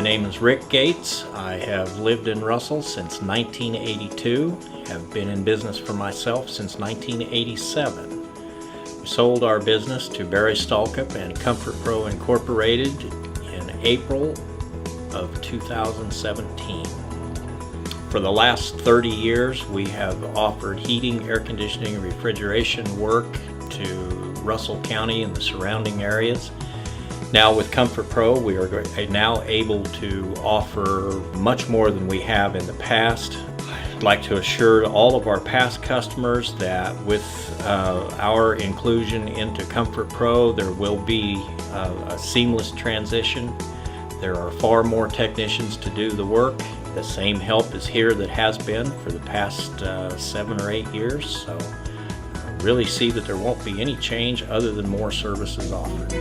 name is Rick Gates. I have lived in Russell since 1982, have been in business for myself since 1987. We sold our business to Barry Stalkup and Comfort Pro Incorporated in April of 2017. For the last 30 years, we have offered heating, air conditioning, and refrigeration work to Russell County and the surrounding areas. Now with Comfort Pro, we are now able to offer much more than we have in the past. I'd like to assure all of our past customers that with our inclusion into Comfort Pro, there will be a seamless transition. There are far more technicians to do the work. The same help is here that has been for the past 7 or 8 years. So I really see that there won't be any change other than more services offered.